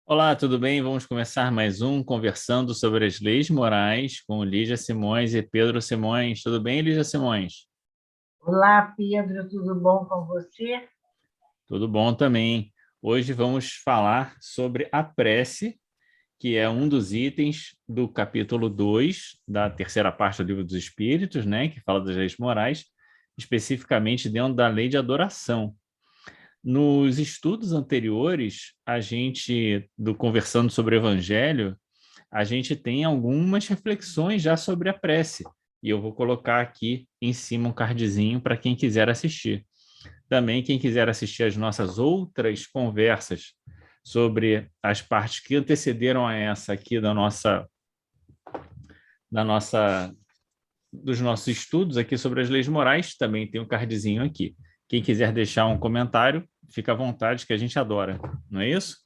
Olá, tudo bem? Vamos começar mais um Conversando sobre as Leis Morais com Lígia Simões e Pedro Simões. Tudo bem, Lígia Simões? Olá, Pedro, tudo bom com você? Tudo bom também. Hoje vamos falar sobre a prece, que é um dos itens do capítulo 2 da terceira parte do Livro dos Espíritos, né, que fala das leis morais, especificamente dentro da lei de adoração. Nos estudos anteriores, do Conversando sobre o Evangelho, a gente tem algumas reflexões já sobre a prece. E eu vou colocar aqui em cima um cardzinho para quem quiser assistir. Também, quem quiser assistir as nossas outras conversas sobre as partes que antecederam a essa aqui da nossa, dos nossos estudos aqui sobre as leis morais, também tem um cardzinho aqui. Quem quiser deixar um comentário, fica à vontade, que a gente adora, não é isso?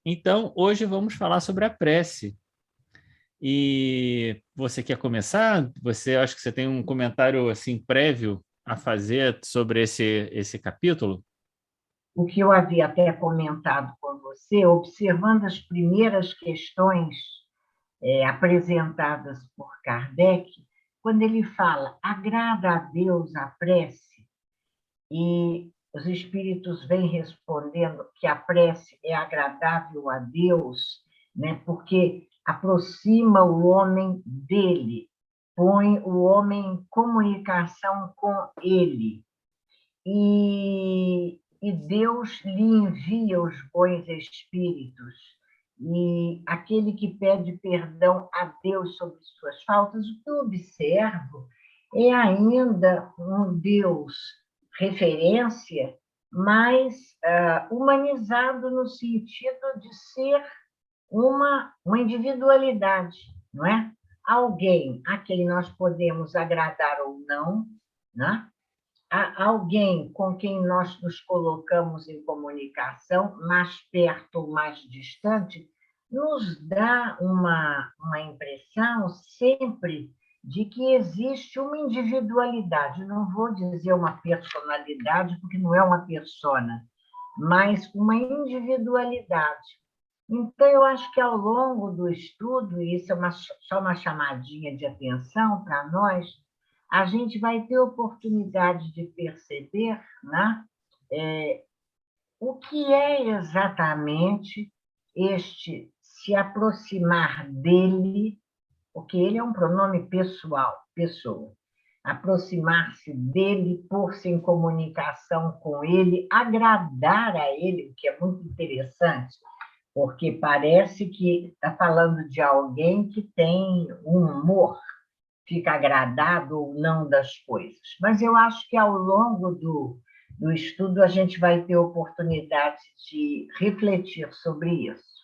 Então, hoje vamos falar sobre a prece. E você quer começar? Acho que você tem um comentário assim prévio a fazer sobre esse capítulo? O que eu havia até comentado com você, observando as primeiras questões apresentadas por Kardec, quando ele fala agrada a Deus a prece, e os espíritos vêm respondendo que a prece é agradável a Deus, né, porque aproxima o homem dele, põe o homem em comunicação com ele. E Deus lhe envia os bons espíritos. E aquele que pede perdão a Deus sobre suas faltas, o que eu observo é ainda um Deus referência, mas humanizado no sentido de ser uma individualidade, não é? Alguém a quem nós podemos agradar ou não, né? Alguém com quem nós nos colocamos em comunicação, mais perto ou mais distante, nos dá uma impressão sempre de que existe uma individualidade. Não vou dizer uma personalidade, porque não é uma persona, mas uma individualidade. Então, eu acho que ao longo do estudo, e isso é só uma chamadinha de atenção para nós, a gente vai ter oportunidade de perceber, né, o que é exatamente este se aproximar dele, porque ele é um pronome pessoal, pessoa. Aproximar-se dele, pôr-se em comunicação com ele, agradar a ele, o que é muito interessante, porque parece que está falando de alguém que tem um humor, fica agradado ou não das coisas. Mas eu acho que ao longo do estudo a gente vai ter oportunidade de refletir sobre isso.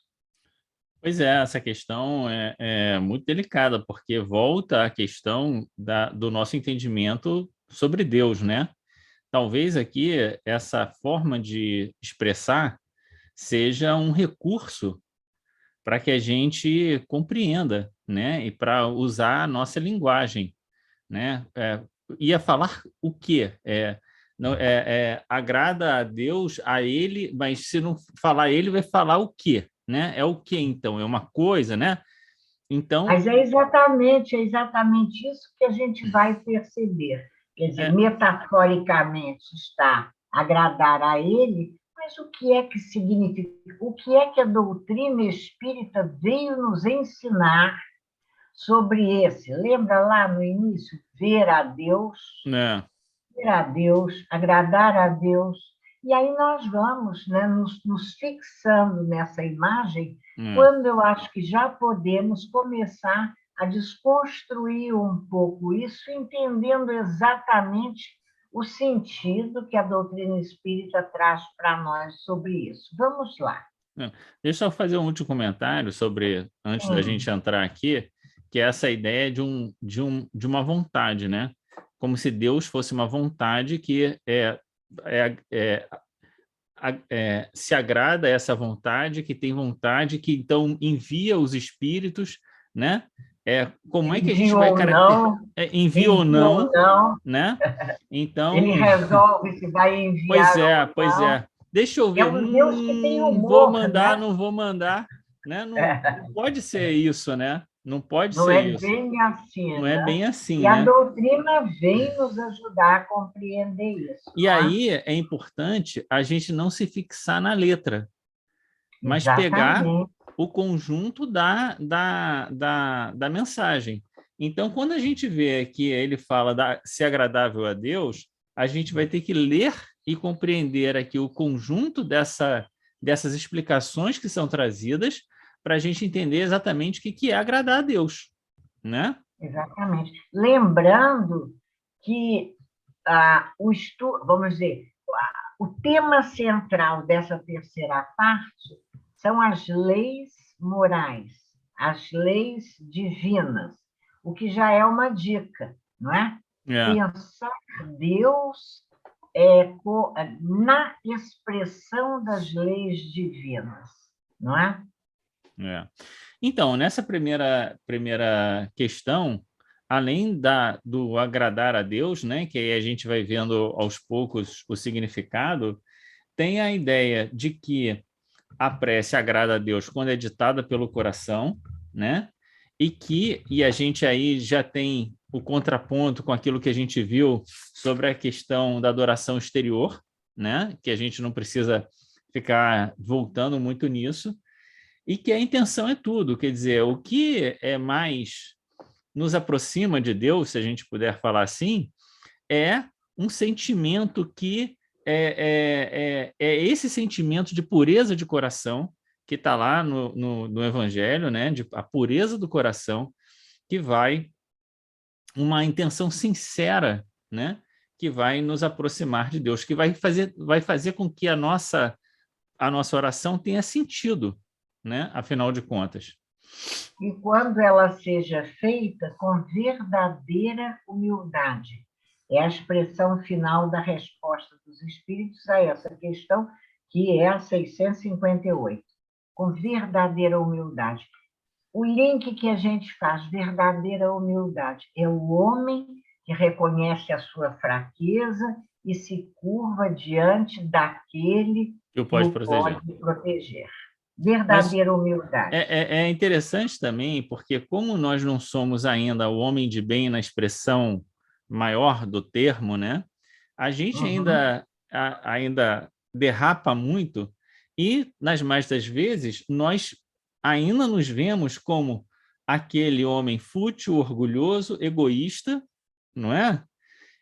Pois é, essa questão é muito delicada, porque volta à questão do nosso entendimento sobre Deus, né? Talvez aqui essa forma de expressar seja um recurso para que a gente compreenda, né? E para usar a nossa linguagem, né? Ia falar o quê? Não, agrada a Deus, a ele, mas se não falar ele, vai falar o quê? Né? É o quê, então? É uma coisa, né? Então, Mas é exatamente isso que a gente vai perceber. Quer dizer, é, metaforicamente está agradar a ele, mas o que é que significa? O que é que a doutrina espírita veio nos ensinar sobre esse? Lembra lá no início? né? Ver a Deus, agradar a Deus. E aí nós vamos, né, nos fixando nessa imagem, É. quando eu acho que já podemos começar a desconstruir um pouco isso, entendendo exatamente o sentido que a doutrina espírita traz para nós sobre isso. Vamos lá. É. Deixa eu fazer um último comentário sobre, antes da gente Sim. entrar aqui, que é essa ideia de uma vontade, né? Como se Deus fosse uma vontade que é, é, se agrada a essa vontade, que tem vontade, que então envia os espíritos, né? Como é que a gente vai caracterizar? Envia ou Envia ou não, não, né? ele Então, resolve se vai pois enviar ou é, pois não. é. deixa eu É ver, um Deus que tem vou humor, mandar, né? não vou mandar, né? Não pode ser isso, né? Não pode Não ser é isso. bem assim, Não é né? bem assim, E a né? doutrina vem nos ajudar a compreender isso, E não é? aí é importante a gente não se fixar na letra, mas pegar Exatamente. o conjunto da mensagem. Então, quando a gente vê que ele fala da ser agradável a Deus, a gente vai ter que ler e compreender aqui o conjunto dessas explicações que são trazidas para a gente entender exatamente o que é agradar a Deus, né? Exatamente. Lembrando que vamos dizer, o tema central dessa terceira parte são as leis morais, as leis divinas, o que já é uma dica, não é? É, Pensar Deus na expressão das leis divinas, não é? é. Então, nessa primeira questão, além do agradar a Deus, né, que aí a gente vai vendo aos poucos o significado, tem a ideia de que a prece agrada a Deus quando é ditada pelo coração, né? E a gente aí já tem o contraponto com aquilo que a gente viu sobre a questão da adoração exterior, né? Que a gente não precisa ficar voltando muito nisso, e que a intenção é tudo, quer dizer, o que é mais nos aproxima de Deus, se a gente puder falar assim, é um sentimento que é esse sentimento de pureza de coração que está lá no Evangelho, né? De, a pureza do coração, que vai, uma intenção sincera, né? Que vai nos aproximar de Deus, que vai fazer com que a nossa oração tenha sentido, né? Afinal de contas. E quando ela seja feita com verdadeira humildade. É a expressão final da resposta dos espíritos a essa questão, que é a 658. Com verdadeira humildade. O link que a gente faz, verdadeira humildade, é o homem que reconhece a sua fraqueza e se curva diante daquele Que o que pode o proteger. pode proteger. Mas Verdadeira humildade. é interessante também, porque como nós não somos ainda o homem de bem na expressão maior do termo, né? A gente Uhum. ainda derrapa muito e, nas mais das vezes, nós ainda nos vemos como aquele homem fútil, orgulhoso, egoísta, não é?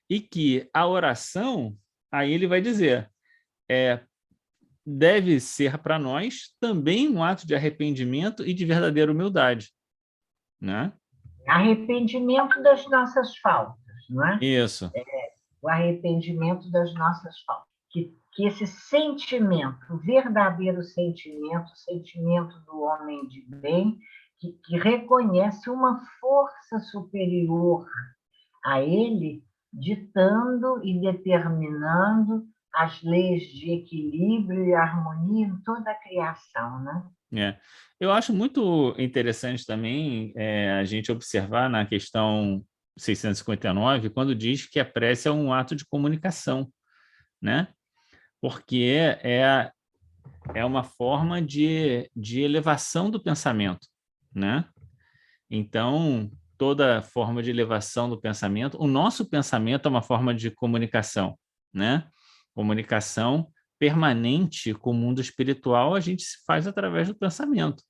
E que a oração, aí ele vai dizer, deve ser para nós também um ato de arrependimento e de verdadeira humildade, né? Arrependimento das nossas faltas, não é? Isso. O arrependimento das nossas faltas. Que esse sentimento, o verdadeiro sentimento, o sentimento do homem de bem, que reconhece uma força superior a ele, ditando e determinando as leis de equilíbrio e harmonia em toda a criação, né? É. Eu acho muito interessante também a gente observar na questão 659, quando diz que a prece é um ato de comunicação, né? Porque é uma forma de elevação do pensamento, né? Então, toda forma de elevação do pensamento, o nosso pensamento é uma forma de comunicação, né? Comunicação permanente com o mundo espiritual a gente se faz através do pensamento.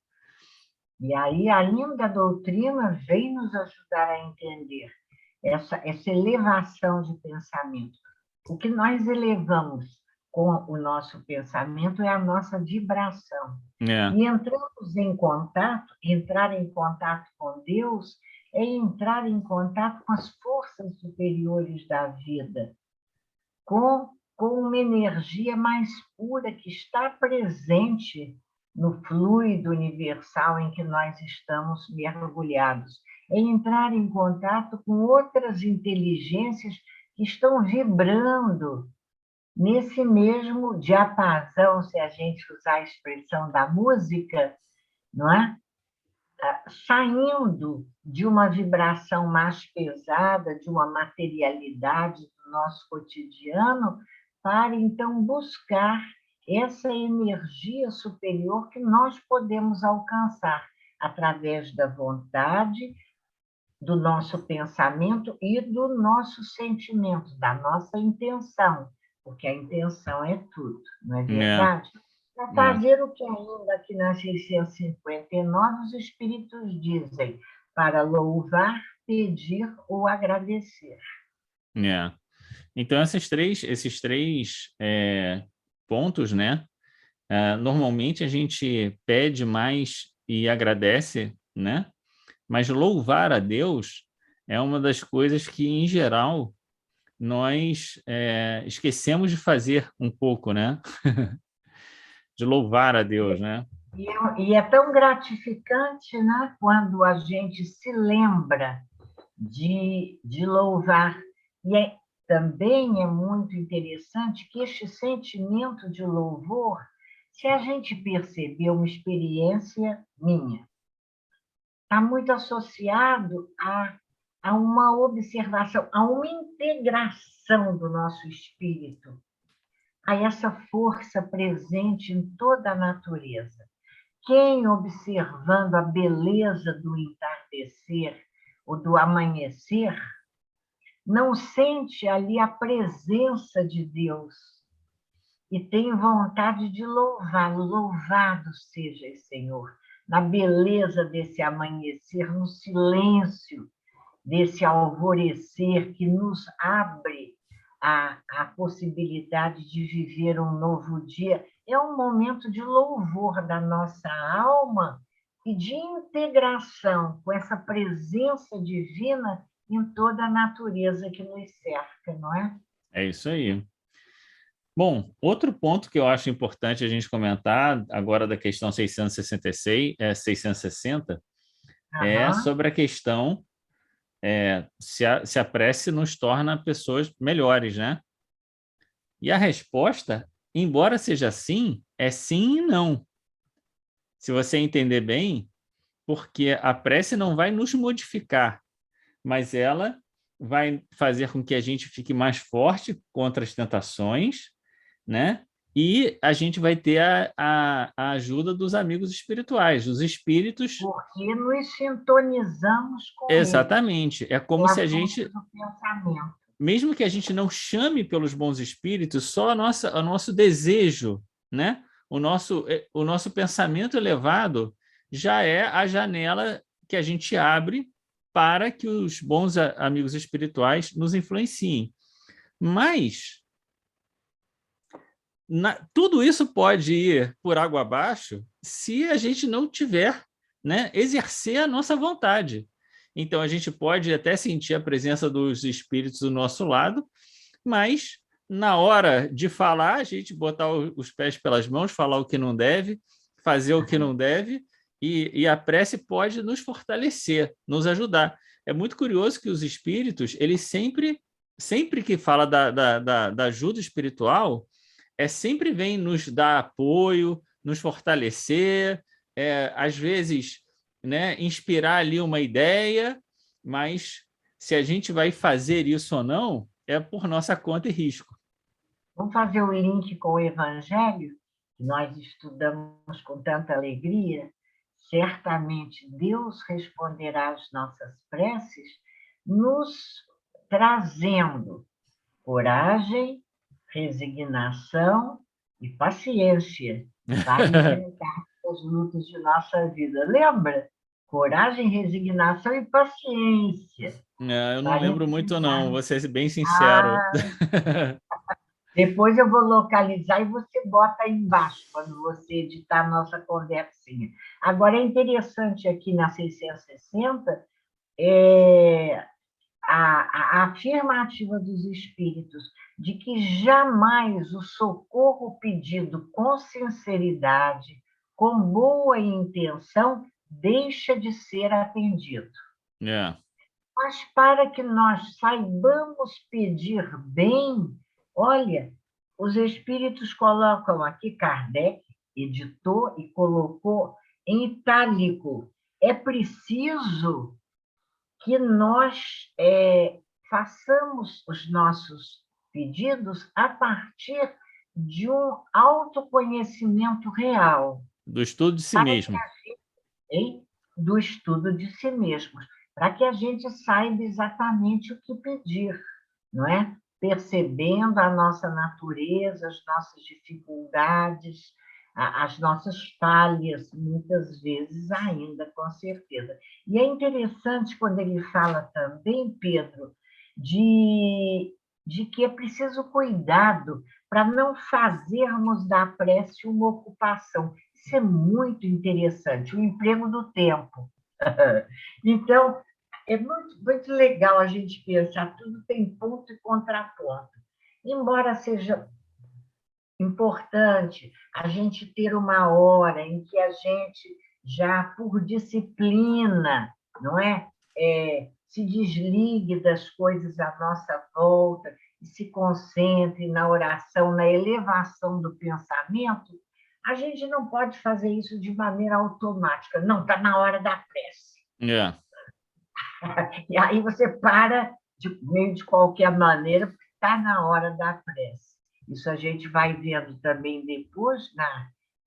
E aí, ainda a doutrina vem nos ajudar a entender essa elevação de pensamento. O que nós elevamos com o nosso pensamento é a nossa vibração. É, E entramos em contato, entrar em contato com Deus é entrar em contato com as forças superiores da vida, com uma energia mais pura que está presente no fluido universal em que nós estamos mergulhados. É entrar em contato com outras inteligências que estão vibrando nesse mesmo diapasão, se a gente usar a expressão da música, não é? Saindo de uma vibração mais pesada, de uma materialidade do nosso cotidiano, para então buscar essa energia superior que nós podemos alcançar através da vontade, do nosso pensamento e do nosso sentimento, da nossa intenção, porque a intenção é tudo, não é É, verdade? Para é, fazer o que ainda aqui na 659 os espíritos dizem, para louvar, pedir ou agradecer. é. Então, esses três pontos, né? Normalmente a gente pede mais e agradece, né? Mas louvar a Deus é uma das coisas que, em geral, nós esquecemos de fazer um pouco, né? De louvar a Deus, né? E é tão gratificante, né, quando a gente se lembra de louvar. Também é muito interessante que este sentimento de louvor, se a gente perceber uma experiência minha, está muito associado a uma observação, a uma integração do nosso espírito, a essa força presente em toda a natureza. Quem, observando a beleza do entardecer ou do amanhecer, não sente ali a presença de Deus e tem vontade de louvá-lo. Louvado seja o Senhor, na beleza desse amanhecer, no silêncio desse alvorecer que nos abre a possibilidade de viver um novo dia. É um momento de louvor da nossa alma e de integração com essa presença divina em toda a natureza que nos cerca, não é? É isso aí. Bom, outro ponto que eu acho importante a gente comentar agora da questão 666, 660, é Aham. sobre a questão se a prece nos torna pessoas melhores, né? E a resposta, embora seja sim, é sim e não. Se você entender bem, porque a prece não vai nos modificar, mas ela vai fazer com que a gente fique mais forte contra as tentações, né? E a gente vai ter a ajuda dos amigos espirituais, dos espíritos. Porque nos sintonizamos com eles. Exatamente. É É como a se a força gente, do pensamento. mesmo que a gente não chame pelos bons espíritos, só o nosso desejo, né? O nosso pensamento elevado já é a janela que a gente abre para que os bons amigos espirituais nos influenciem. Mas tudo isso pode ir por água abaixo se a gente não tiver, né, exercer a nossa vontade. Então, a gente pode até sentir a presença dos espíritos do nosso lado, mas na hora de falar, a gente botar os pés pelas mãos, falar o que não deve, fazer o que não deve, e a prece pode nos fortalecer, nos ajudar. É muito curioso que os espíritos, eles sempre que fala da ajuda espiritual, sempre vem nos dar apoio, nos fortalecer, às vezes, né, inspirar ali uma ideia, mas se a gente vai fazer isso ou não, é por nossa conta e risco. Vamos fazer o link com o Evangelho, que nós estudamos com tanta alegria. Certamente Deus responderá às nossas preces, nos trazendo coragem, resignação e paciência para enfrentar as lutas de nossa vida. Lembra? Coragem, resignação e paciência Eu não para lembro muito, não, enfrentar. vou ser bem sincero. Ah, depois eu vou localizar e você bota aí embaixo, quando você editar a nossa conversinha. Agora, é interessante aqui na 660 é, a afirmativa dos espíritos de que jamais o socorro pedido com sinceridade, com boa intenção, deixa de ser atendido. É, Mas para que nós saibamos pedir bem, olha, os espíritos colocam aqui, Kardec editou e colocou em itálico. É preciso que nós façamos os nossos pedidos a partir de um autoconhecimento real, Do estudo de si para mesmo. hein, do estudo de si mesmos, para que a gente saiba exatamente o que pedir, não é? Percebendo a nossa natureza, as nossas dificuldades, as nossas falhas, muitas vezes ainda, com certeza. E é interessante quando ele fala também, Pedro, de, de que é preciso cuidado para não fazermos da prece uma ocupação. Isso é muito interessante, o emprego do tempo. Então, é muito, muito legal a gente pensar, tudo tem ponto e contraponto. Embora seja importante a gente ter uma hora em que a gente, já por disciplina, não é? Se desligue das coisas à nossa volta e se concentre na oração, na elevação do pensamento, a gente não pode fazer isso de maneira automática. Não, está na hora da prece. É. E aí você para de meio de qualquer maneira, porque está na hora da prece. Isso a gente vai vendo também depois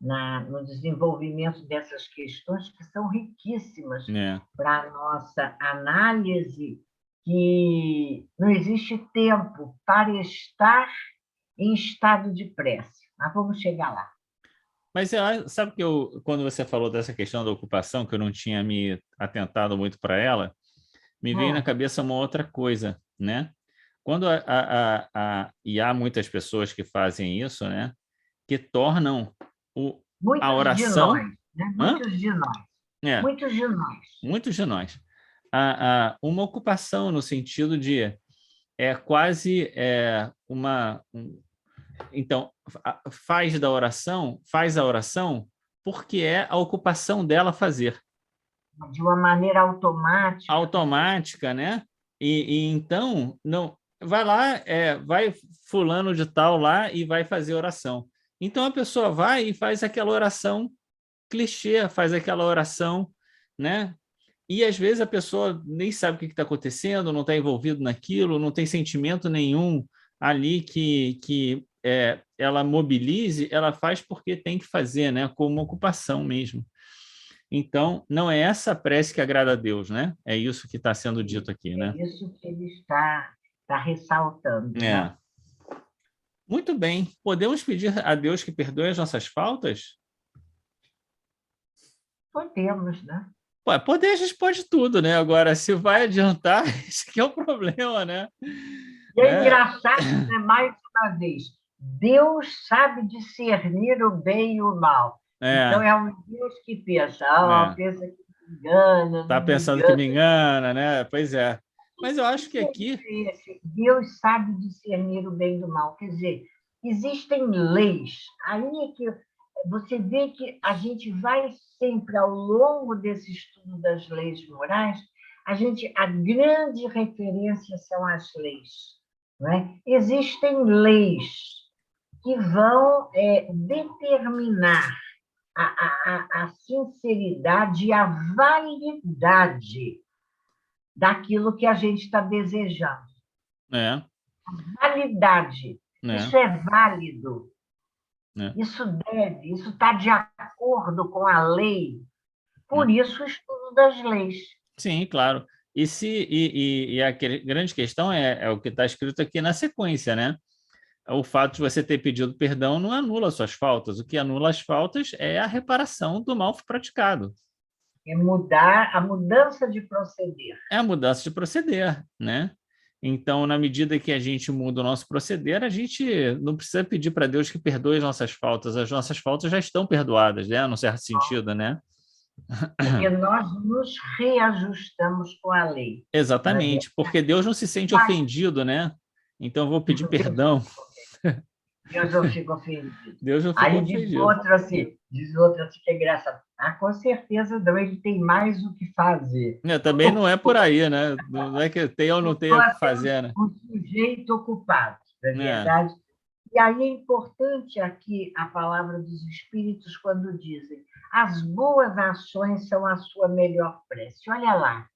no desenvolvimento dessas questões, que são riquíssimas É. para a nossa análise, que não existe tempo para estar em estado de prece. Mas vamos chegar lá. Mas sabe que quando você falou dessa questão da ocupação, que eu não tinha me atentado muito para ela, me veio na cabeça uma outra coisa, né? Quando e há muitas pessoas que fazem isso, né? Que tornam a Muitos de oração... nós, né? Hã? Muitos de nós. É, Muitos de nós. muitos de nós. Uma ocupação no sentido de quase então, faz a oração porque é a ocupação dela fazer. De uma maneira automática. Automática, né? E então, não, vai lá, vai fulano de tal lá e vai fazer oração. Então, a pessoa vai e faz aquela oração clichê, faz aquela oração, né? E, às vezes, a pessoa nem sabe o que está acontecendo, não está envolvido naquilo, não tem sentimento nenhum ali que ela mobilize, ela faz porque tem que fazer, né? Como ocupação mesmo. Então, não é essa prece que agrada a Deus, né? É isso que está sendo dito aqui, né? É isso que ele está ressaltando, É. né? Muito bem. Podemos pedir a Deus que perdoe as nossas faltas? Podemos, né? Pô, poder a gente pode tudo, né? Agora, se vai adiantar, esse que é o problema, né? E é engraçado, né? Mais uma vez, Deus sabe discernir o bem e o mal. Então, é um Deus que pensa, pensa que me engana, Está não me pensando que engana. me engana, né? Pois é. Mas eu acho que aqui... Deus sabe discernir o bem do mal. Quer dizer, existem leis. Aí é que você vê que a gente vai sempre, ao longo desse estudo das leis morais, a grande referência são as leis. Não é? Existem leis que vão determinar a sinceridade e a validade daquilo que a gente está desejando. Validade. Isso é válido. Isso está de acordo com a lei. Por isso, o estudo das leis. Sim, claro. E a grande questão é o que está escrito aqui na sequência, né? O fato de você ter pedido perdão não anula suas faltas. O que anula as faltas é a reparação do mal praticado. É mudar a mudança de proceder. É a mudança de proceder, né? Então, na medida que a gente muda o nosso proceder, a gente não precisa pedir para Deus que perdoe as nossas faltas já estão perdoadas, né? Num certo sentido, né? Porque nós nos reajustamos com a lei. Exatamente, porque Deus não se sente ofendido, né? Então, eu vou pedir perdão. Deus não fica ofendido. Deus não fica ofendido. Diz outro assim que é engraçado. Com certeza não, ele tem mais o que fazer. Também não é por aí, né? Não é que tem ou não tem o que fazer, né? Um sujeito ocupado, não é verdade? E aí é importante aqui a palavra dos Espíritos quando dizem: as boas ações são a sua melhor prece. Olha lá,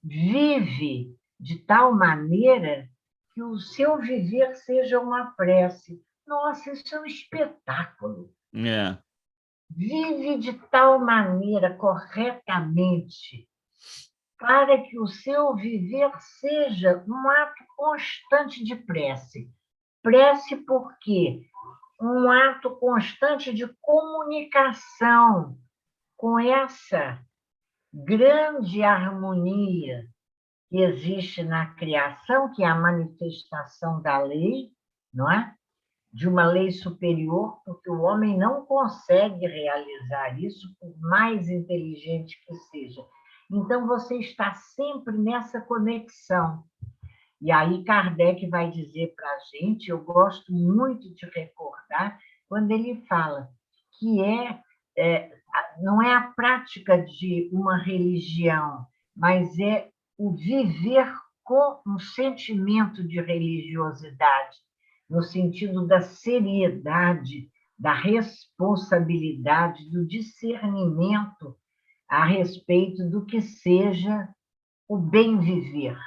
vive de tal maneira que o seu viver seja uma prece. Nossa, isso é um espetáculo. É, Vive de tal maneira corretamente para que o seu viver seja um ato constante de prece. Prece por quê? Um ato constante de comunicação com essa grande harmonia que existe na criação, que é a manifestação da lei, não é? De uma lei superior, porque o homem não consegue realizar isso, por mais inteligente que seja. Então, você está sempre nessa conexão. E aí, Kardec vai dizer para a gente, eu gosto muito de recordar, quando ele fala que não é a prática de uma religião, mas é o viver com um sentimento de religiosidade, no sentido da seriedade, da responsabilidade, do discernimento a respeito do que seja o bem viver,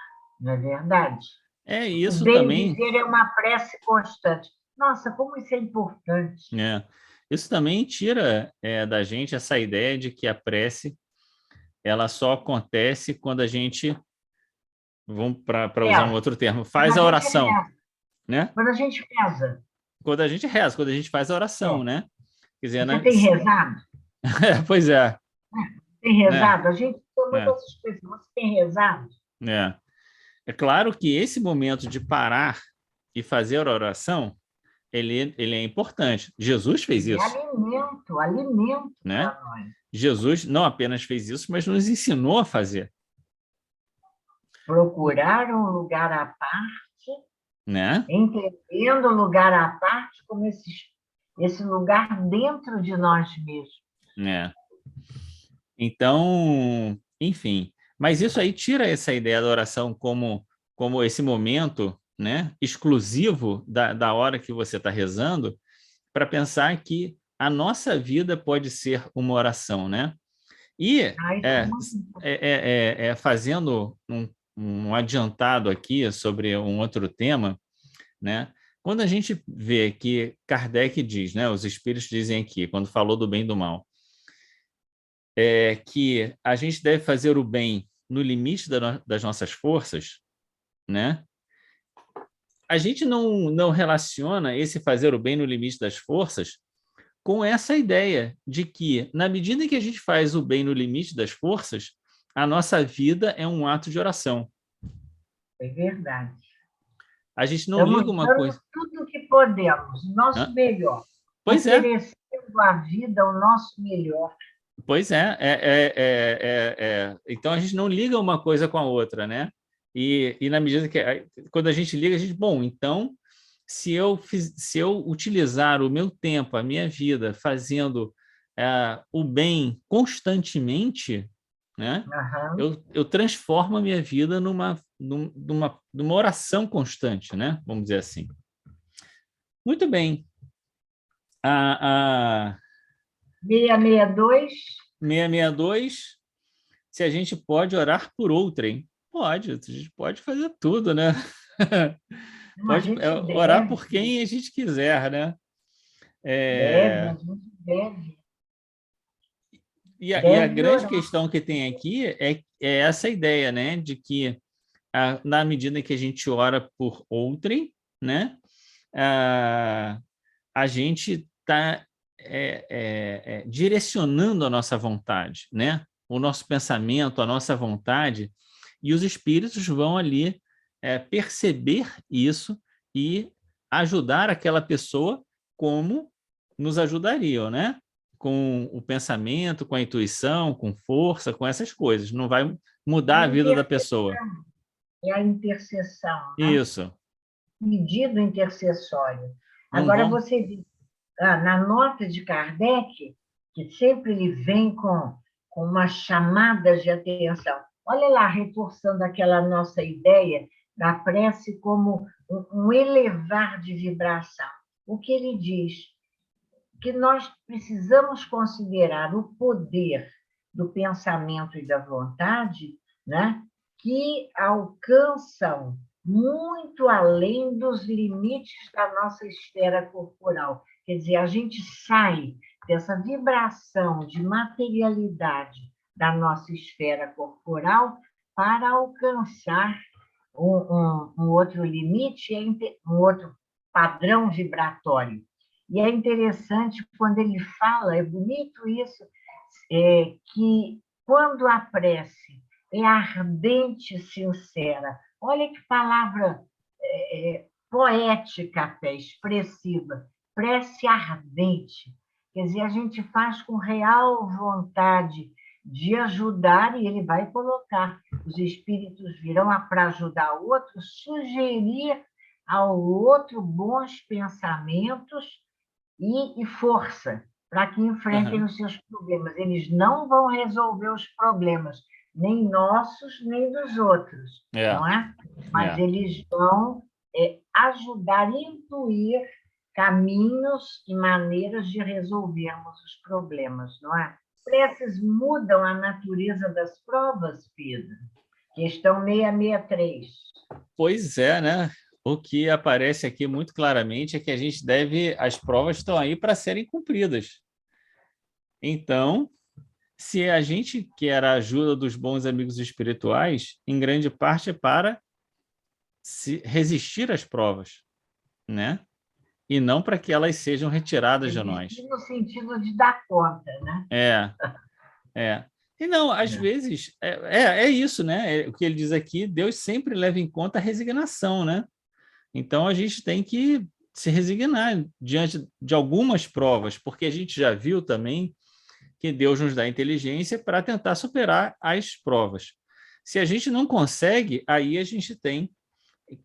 não é verdade? O isso bem também, viver é uma prece constante. Nossa, como isso é importante. é, isso também tira da gente essa ideia de que a prece ela só acontece quando a gente, vamos para usar um Reza. outro termo, Quando faz a a gente oração, reza. né? Quando a gente reza. Quando a gente reza, quando a gente faz a oração, É. né? Quer dizer, Você né? tem rezado? Pois é, Tem né? rezado? A gente tem É, muitas expressões. Você tem rezado? é. É claro que esse momento de parar e fazer a oração, ele é importante. Jesus fez Ele é isso, alimento né? para nós. Jesus não apenas fez isso, mas nos ensinou a fazer, Procurar um lugar à parte, né? entendendo o lugar à parte como esse lugar dentro de nós mesmos. É. Então, enfim, mas isso aí tira essa ideia da oração como esse momento, né, exclusivo da hora que você está rezando, para pensar que a nossa vida pode ser uma oração, né? E Isso é muito importante. fazendo um adiantado aqui sobre um outro tema, né? Quando a gente vê que Kardec diz, né, os espíritos dizem aqui, quando falou do bem e do mal, que a gente deve fazer o bem no limite das nossas forças, né? A gente não relaciona esse fazer o bem no limite das forças com essa ideia de que, na medida em que a gente faz o bem no limite das forças, a nossa vida é um ato de oração. É verdade. A gente não Estamos liga uma dando coisa. tudo o que podemos, o nosso Hã? melhor, Pois é, oferecendo à vida o nosso melhor. pois é, Então a gente não liga uma coisa com a outra, né? E na medida que quando a gente liga, a gente, bom, então se eu utilizar o meu tempo, a minha vida, fazendo o bem constantemente, né? Uhum. Eu transformo a minha vida numa oração constante, né? Vamos dizer assim. Muito bem. A 662, 662, se a gente pode orar por outrem. Pode, a gente pode fazer tudo, né? a Pode gente orar deve, por quem a gente quiser, né? deve, a É, gente deve, e a deve grande orar. questão que tem aqui é essa ideia, né? De que na medida que a gente ora por outrem, né? A, a gente está direcionando a nossa vontade, né? O nosso pensamento, a nossa vontade, e os espíritos vão ali perceber isso e ajudar aquela pessoa como nos ajudariam, né? Com o pensamento, com a intuição, com força, com essas coisas. Não vai É mudar a a vida da pessoa. intercessão, é a intercessão, né? Isso. Pedido intercessório. Não Agora, vão. você vê, na nota de Kardec, que sempre ele vem com umas chamadas de atenção. Olha lá, reforçando aquela nossa ideia da prece como um elevar de vibração. O que ele diz? Que nós precisamos considerar o poder do pensamento e da vontade, né, que alcançam muito além dos limites da nossa esfera corporal. Quer dizer, a gente sai dessa vibração de materialidade da nossa esfera corporal para alcançar um outro limite, um outro padrão vibratório. E é interessante quando ele fala, é bonito isso, que quando a prece é ardente e sincera, olha que palavra poética até, expressiva, prece ardente. Quer dizer, a gente faz com real vontade de ajudar, e ele vai colocar, os espíritos virão para ajudar o outro, sugerir ao outro bons pensamentos e força para que enfrentem os seus problemas. Eles não vão resolver os problemas, nem nossos, nem dos outros, não é? Mas eles vão ajudar a intuir caminhos e maneiras de resolvermos os problemas, não é? Preces mudam a natureza das provas, Pedro. Questão 663. Pois é, né? O que aparece aqui muito claramente é que a gente as provas estão aí para serem cumpridas. Então, se a gente quer a ajuda dos bons amigos espirituais, em grande parte é para resistir às provas, né? E não para que elas sejam retiradas de nós. No sentido de dar conta, né? E não, às vezes, é isso, né? O que ele diz aqui, Deus sempre leva em conta a resignação, né? Então, a gente tem que se resignar diante de algumas provas, porque a gente já viu também que Deus nos dá inteligência para tentar superar as provas. Se a gente não consegue, aí a gente tem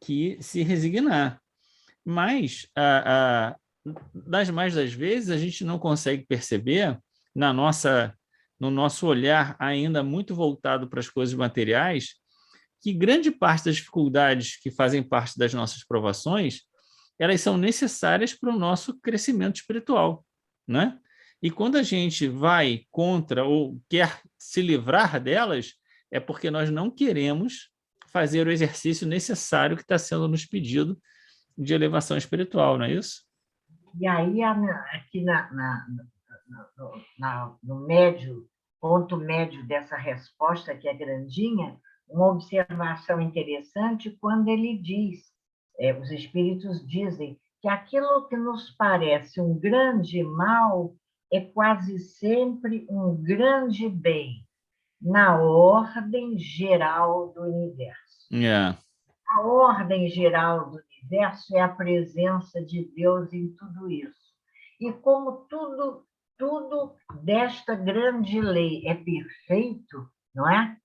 que se resignar. Mas, das mais das vezes, a gente não consegue perceber, no nosso olhar ainda muito voltado para as coisas materiais, que grande parte das dificuldades que fazem parte das nossas provações, elas são necessárias para o nosso crescimento espiritual, né? E quando a gente vai contra ou quer se livrar delas, é porque nós não queremos fazer o exercício necessário que está sendo nos pedido de elevação espiritual, não é isso? E aí, aqui no médio, ponto médio dessa resposta, que é grandinha, uma observação interessante quando ele diz, os espíritos dizem que aquilo que nos parece um grande mal é quase sempre um grande bem na ordem geral do universo. A ordem geral do universo é a presença de Deus em tudo isso. E como tudo desta grande lei é perfeito, não é?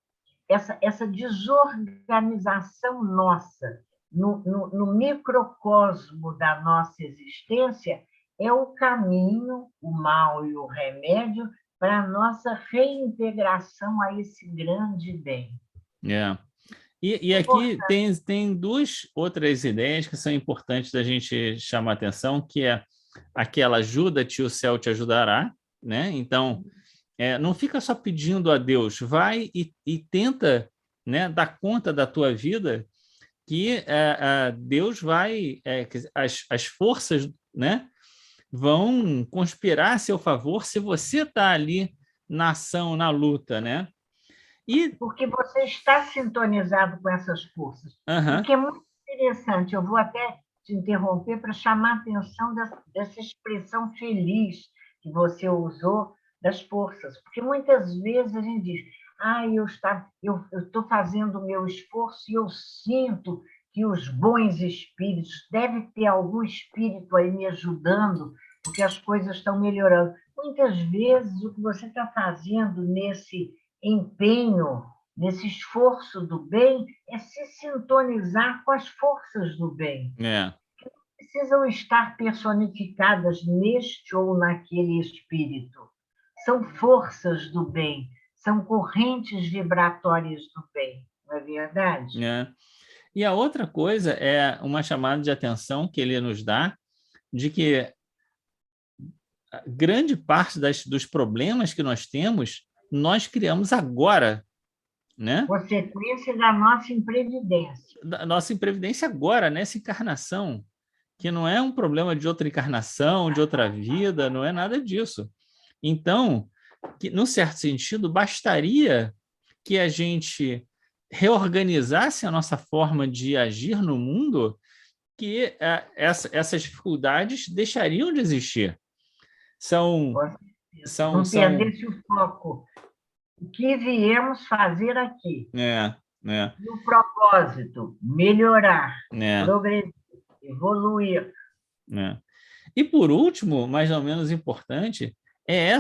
Essa desorganização nossa no microcosmo da nossa existência é o caminho, o mal e o remédio para a nossa reintegração a esse grande bem. E aqui tem duas outras ideias que são importantes da gente chamar a atenção, que é aquela ajuda-te, o céu te ajudará, né? Então, não fica só pedindo a Deus, vai e tenta, né, dar conta da tua vida, que Deus vai, as forças, né, vão conspirar a seu favor se você está ali na ação, na luta, né? Porque você está sintonizado com essas forças. O que é muito interessante, eu vou até te interromper para chamar a atenção dessa expressão feliz que você usou das forças, porque muitas vezes a gente diz, eu estou fazendo o meu esforço e eu sinto que os bons espíritos, deve ter algum espírito aí me ajudando, porque as coisas estão melhorando. Muitas vezes o que você está fazendo nesse empenho, nesse esforço do bem, é se sintonizar com as forças do bem. Que não precisam estar personificadas neste ou naquele espírito. São forças do bem, são correntes vibratórias do bem, não é verdade? E a outra coisa é uma chamada de atenção que ele nos dá de que grande parte dos problemas que nós temos, nós criamos agora, né? Consequência da nossa imprevidência. Da nossa imprevidência agora, nessa encarnação, que não é um problema de outra encarnação, de outra vida, não é nada disso. Então, que, num certo sentido, bastaria que a gente reorganizasse a nossa forma de agir no mundo, que essas dificuldades deixariam de existir. São, Não são, perdesse o foco. O que viemos fazer aqui? é, é, E o propósito? Melhorar, é, progredir, evoluir. é. E por último, mais ou menos importante, é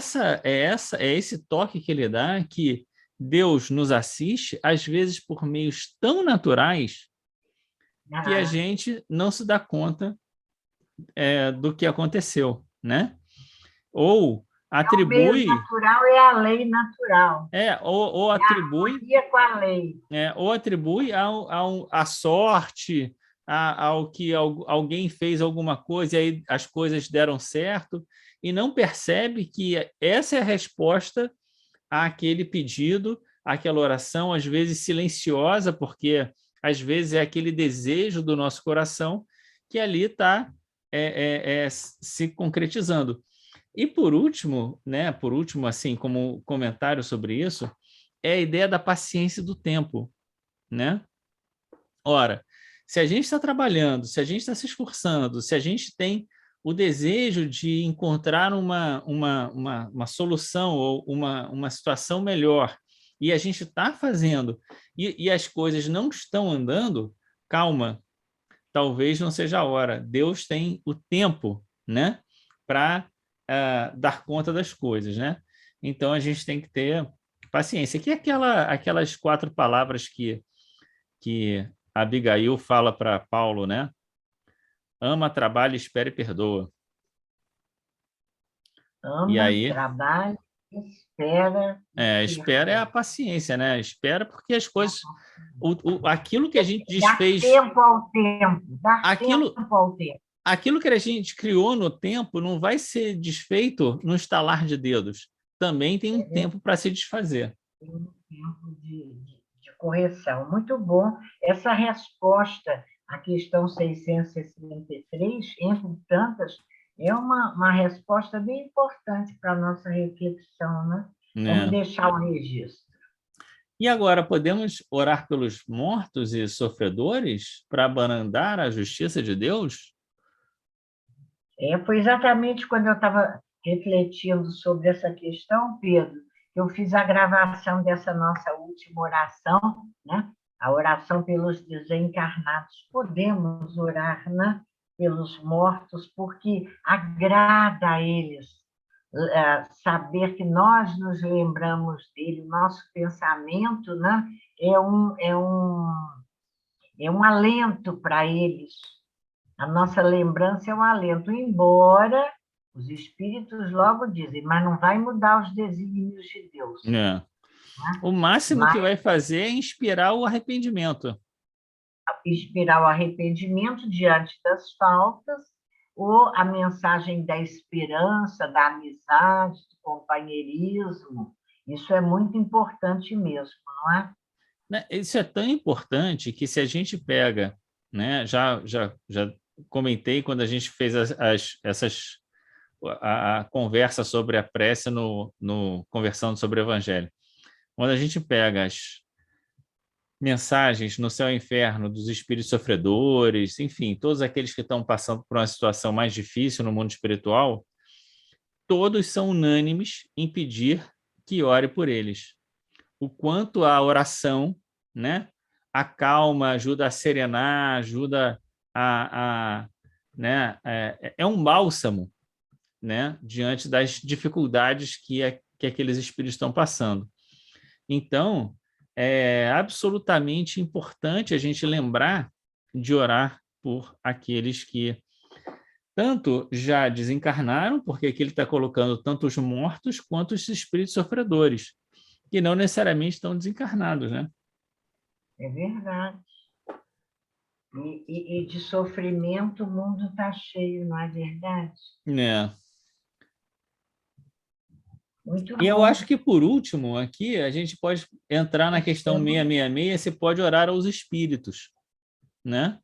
esse toque que ele dá que Deus nos assiste às vezes por meios tão naturais que a Ah, gente não se dá conta do que aconteceu, né? Ou o meio atribui, natural é a lei natural. ou É a atribui, harmonia com a lei. ou atribui à sorte, ao que alguém fez alguma coisa e aí as coisas deram certo, e não percebe que essa é a resposta àquele pedido, àquela oração, às vezes silenciosa, porque às vezes é aquele desejo do nosso coração que ali está se concretizando. E por último, né, assim, como comentário sobre isso, é a ideia da paciência do tempo, né? Ora, se a gente está trabalhando, se a gente está se esforçando, se a gente tem o desejo de encontrar uma solução ou uma situação melhor, e a gente está fazendo, e as coisas não estão andando, calma, talvez não seja a hora. Deus tem o tempo, né, para dar conta das coisas, né? Então a gente tem que ter paciência. Que é aquelas 4 palavras que Abigail fala para Paulo, né? Ama, trabalha, espera e perdoa. E Ama, aí, trabalha, espera e espera é a perdoa. paciência, né? Espera porque as coisas, aquilo que a gente Dar desfez, tempo ao tempo, dar tempo aquilo, ao tempo. aquilo que a gente criou no tempo não vai ser desfeito no estalar de dedos. Também tem um tempo para se desfazer. Tem um tempo de correção. Muito bom. Essa resposta à questão 663, entre tantas, é uma resposta bem importante para a nossa reflexão, né? Vamos Né? deixar o registro. E agora, podemos orar pelos mortos e sofredores para abrandar a justiça de Deus? Foi exatamente quando eu estava refletindo sobre essa questão, Pedro, que eu fiz a gravação dessa nossa última oração, né? A oração pelos desencarnados. Podemos orar, né? Pelos mortos, porque agrada a eles saber que nós nos lembramos dele, o nosso pensamento, né? É um, é um, é um alento para eles, a nossa lembrança é um alento, embora os espíritos logo dizem, mas não vai mudar os desígnios de Deus. É. Né? O máximo que Mas vai fazer é inspirar o arrependimento. inspirar o arrependimento diante das faltas, ou a mensagem da esperança, da amizade, do companheirismo. Isso é muito importante mesmo, não é? Né? Isso é tão importante que se a gente pega, né, já comentei quando a gente fez a conversa sobre a prece no Conversando sobre o Evangelho. Quando a gente pega as mensagens no céu e inferno dos espíritos sofredores, enfim, todos aqueles que estão passando por uma situação mais difícil no mundo espiritual, todos são unânimes em pedir que ore por eles. O quanto a oração, né, acalma, ajuda a serenar, ajuda né, é um bálsamo, né, diante das dificuldades que aqueles espíritos estão passando. Então, é absolutamente importante a gente lembrar de orar por aqueles que tanto já desencarnaram, porque aqui ele está colocando tanto os mortos quanto os espíritos sofredores, que não necessariamente estão desencarnados, né? É verdade. E de sofrimento o mundo está cheio, não é verdade? É, Muito E eu bom. acho que, por último, aqui, a gente pode entrar na questão 666, se pode orar aos espíritos, né?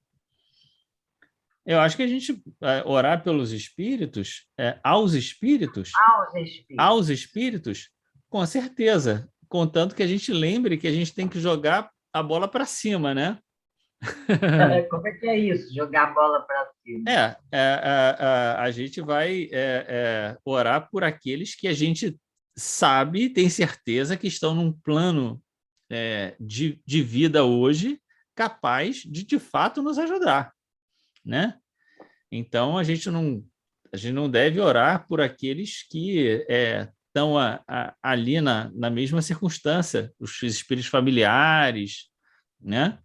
Eu acho que a gente orar pelos espíritos, Aos aos espíritos. espíritos, com certeza, contanto que a gente lembre que a gente tem que jogar a bola para cima, né? Como é que é isso? Jogar a bola para cima. A gente vai orar por aqueles que a gente sabe, tem certeza que estão num plano de vida hoje capaz de fato nos ajudar, né? Então a gente não deve orar por aqueles que estão ali na mesma circunstância, os espíritos familiares, né?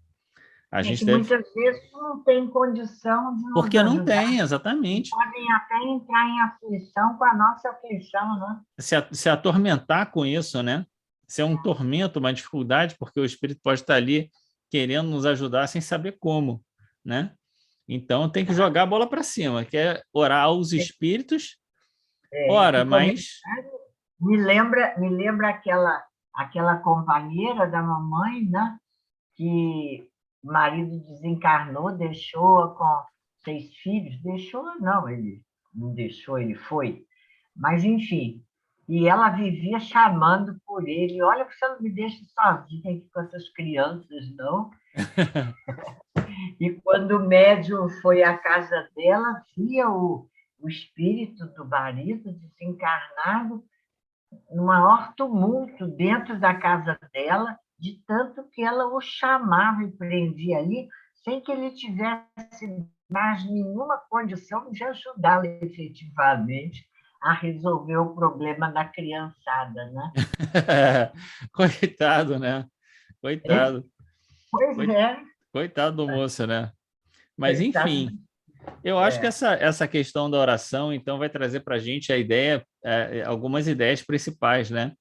A É gente que deve, muitas vezes não tem condição de nos porque não ajudar. tem, E exatamente. podem até entrar em aflição com a nossa aflição, né? Se atormentar com isso, né? Se é um tormento, uma dificuldade, porque o espírito pode estar ali querendo nos ajudar sem saber como, né? Então tem que jogar a bola para cima, que é orar aos espíritos. Esse Ora, mas comentário me lembra aquela companheira da mamãe, né? Que o marido desencarnou, deixou com 6 filhos. Deixou, não, ele não deixou, ele foi. Mas, enfim, e ela vivia chamando por ele: olha, você não me deixa sozinha aqui com essas crianças, não. E quando o médium foi à casa dela, via o espírito do marido desencarnado no maior tumulto dentro da casa dela, de tanto que ela o chamava e prendia ali, sem que ele tivesse mais nenhuma condição de ajudá-la efetivamente a resolver o problema da criançada, né? coitado, né? É, Coitado. pois é, Coitado do moço, né? Mas, coitado. enfim, eu acho que É, essa questão da oração, então, vai trazer para a gente a ideia, algumas ideias principais, né?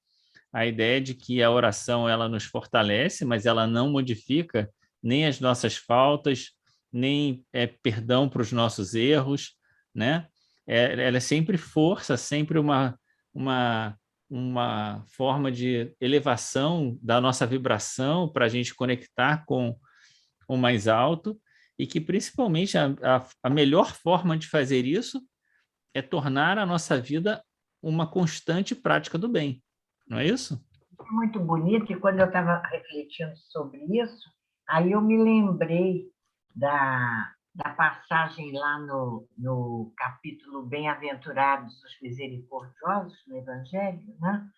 A ideia de que a oração ela nos fortalece, mas ela não modifica nem as nossas faltas, nem perdão para os nossos erros, né? Ela é sempre força, sempre uma, uma forma de elevação da nossa vibração para a gente conectar com o mais alto e que principalmente a melhor forma de fazer isso é tornar a nossa vida uma constante prática do bem, não é isso? é muito bonito, e quando eu estava refletindo sobre isso, aí eu me lembrei da passagem lá no capítulo Bem-aventurados os misericordiosos, no Evangelho, né?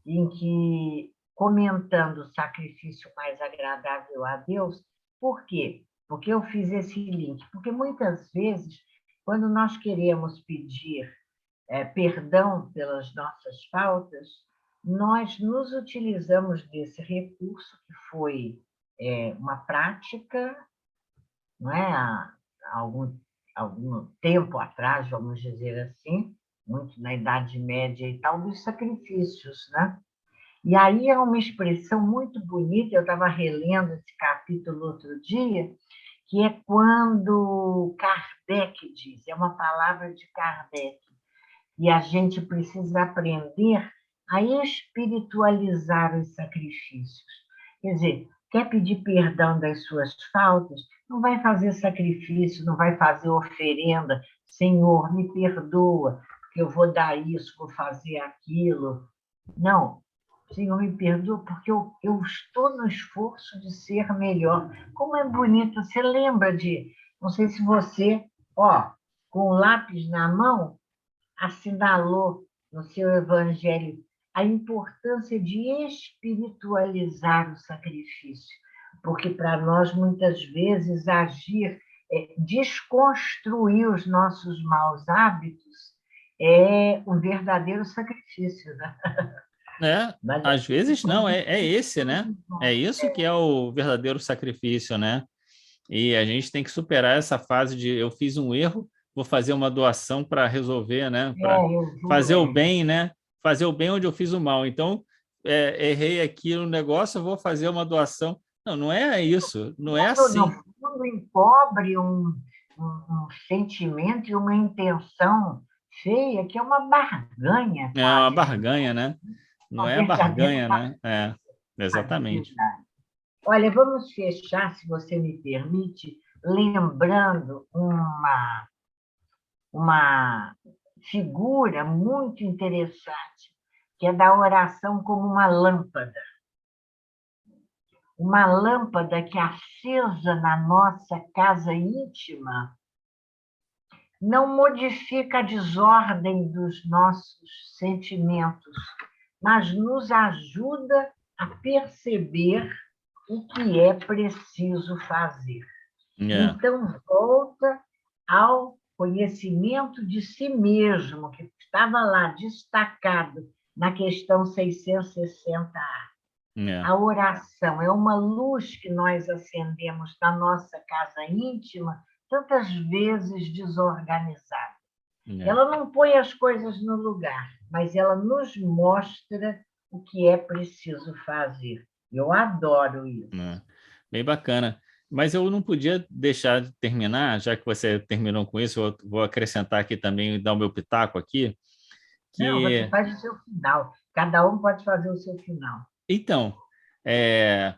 Em que, comentando o sacrifício mais agradável a Deus, por quê? Porque eu fiz esse link? Porque muitas vezes, quando nós queremos pedir perdão pelas nossas faltas, nós nos utilizamos desse recurso, que foi uma prática, não é? Há algum tempo atrás, vamos dizer assim, muito na Idade Média e tal, dos sacrifícios, né? E aí é uma expressão muito bonita, eu estava relendo esse capítulo outro dia, que é quando Kardec diz, é uma palavra de Kardec, e a gente precisa aprender a espiritualizar os sacrifícios. Quer dizer, quer pedir perdão das suas faltas? Não vai fazer sacrifício, não vai fazer oferenda. Senhor, me perdoa, porque eu vou dar isso, vou fazer aquilo. Não. Senhor, me perdoa, porque eu estou no esforço de ser melhor. Como é bonito. Você lembra de... Não sei se você, ó, com o lápis na mão, assinalou no seu evangelho a importância de espiritualizar o sacrifício, porque para nós, muitas vezes, agir, desconstruir os nossos maus hábitos é um verdadeiro sacrifício, né? Mas Às vezes não, é esse, né? muito É bom. isso que é o verdadeiro sacrifício, né? E a gente tem que superar essa fase de eu fiz um erro, vou fazer uma doação para resolver, né? Para Eu juro, fazer o bem, né? Fazer o bem onde eu fiz o mal. Então, errei aqui no negócio, eu vou fazer uma doação. Não, não é isso, não é no assim. fundo, encobre um sentimento e uma intenção feia, que é uma barganha É uma quase, barganha, né? Não uma é verdadeira barganha, né? É, exatamente. barganha. Olha, vamos fechar, se você me permite, lembrando uma figura muito interessante, que é da oração como uma lâmpada. Uma lâmpada que, acesa na nossa casa íntima, não modifica a desordem dos nossos sentimentos, mas nos ajuda a perceber o que é preciso fazer. É, Então, volta ao conhecimento de si mesmo, que estava lá destacado na questão 660A. é, A oração é uma luz que nós acendemos na nossa casa íntima, tantas vezes desorganizada. é, Ela não põe as coisas no lugar, mas ela nos mostra o que é preciso fazer. Eu adoro isso. é. Bem bacana. Mas eu não podia deixar de terminar, já que você terminou com isso, eu vou acrescentar aqui também e dar o meu pitaco aqui, Não, você que, faz o seu final. Cada um pode fazer o seu final. então, é,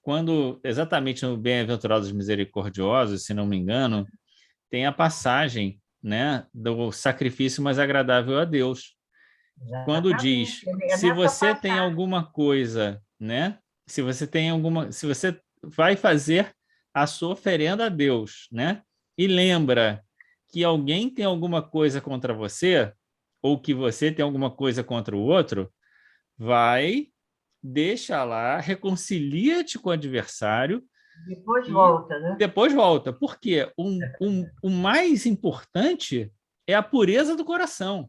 quando exatamente no Bem-aventurados Misericordiosos, se não me engano, tem a passagem, né, do sacrifício mais agradável a Deus. Quando diz, Exatamente. É se nessa você tem passagem. alguma coisa, né, se você vai fazer a sua oferenda a Deus, né, e lembra que alguém tem alguma coisa contra você, ou que você tem alguma coisa contra o outro, vai, deixa lá, reconcilia-te com o adversário Depois e volta, né? depois volta. Porque o mais importante é a pureza do coração.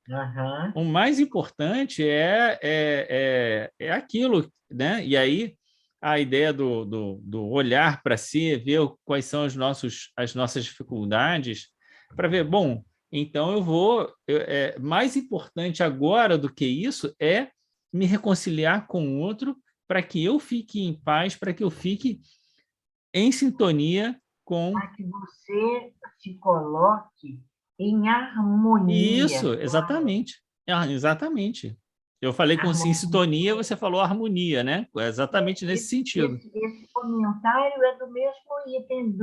Uhum. O mais importante é aquilo, né? E aí a ideia do olhar para si, ver quais são as nossas dificuldades, para ver, bom, então mais importante agora do que isso é me reconciliar com o outro para que eu fique em paz, para que eu fique em sintonia com Para que você se coloque em harmonia isso, com a exatamente. Exatamente. Eu falei com sim, harmonia. sintonia, você falou harmonia, né? É exatamente nesse sentido. Esse comentário é do mesmo item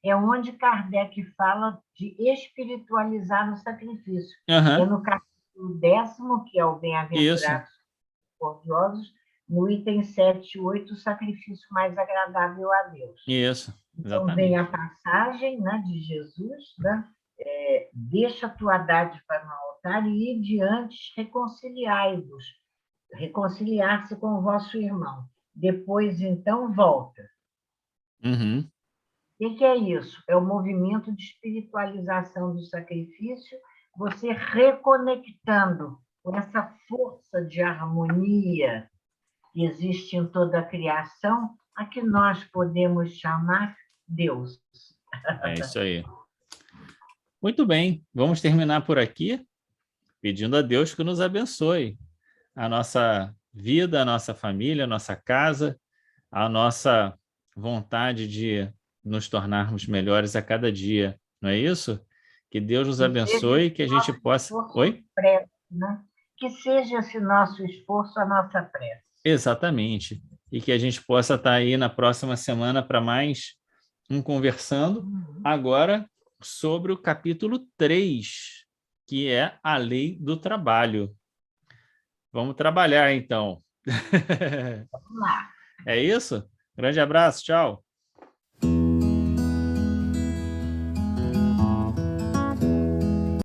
é onde Kardec fala de espiritualizar o sacrifício. É Aham, no capítulo 10º, que é o isso, Bem-aventurados Misericordiosos, no item 7 e 8, o sacrifício mais agradável a Deus. isso, Então, vem a exatamente. passagem, né, de Jesus, né? Deixa a tua dádiva no altar e ide antes reconciliai-vos, reconciliar-se com o vosso irmão. Depois, então, volta. Uhum, O que é isso? É o movimento de espiritualização do sacrifício, você reconectando com essa força de harmonia que existe em toda a criação, a que nós podemos chamar Deus. é isso aí. Muito bem, vamos terminar por aqui, pedindo a Deus que nos abençoe a nossa vida, a nossa família, a nossa casa, a nossa vontade de nos tornarmos melhores a cada dia, não é isso? Que Deus nos Que seja abençoe e esse que a gente nosso possa. esforço Oi? prece, né? Que seja esse nosso esforço a nossa prece. Exatamente. E que a gente possa estar aí na próxima semana para mais um conversando, agora sobre o capítulo 3, que é a lei do trabalho. Vamos trabalhar, então. Vamos lá. É isso? Grande abraço, tchau.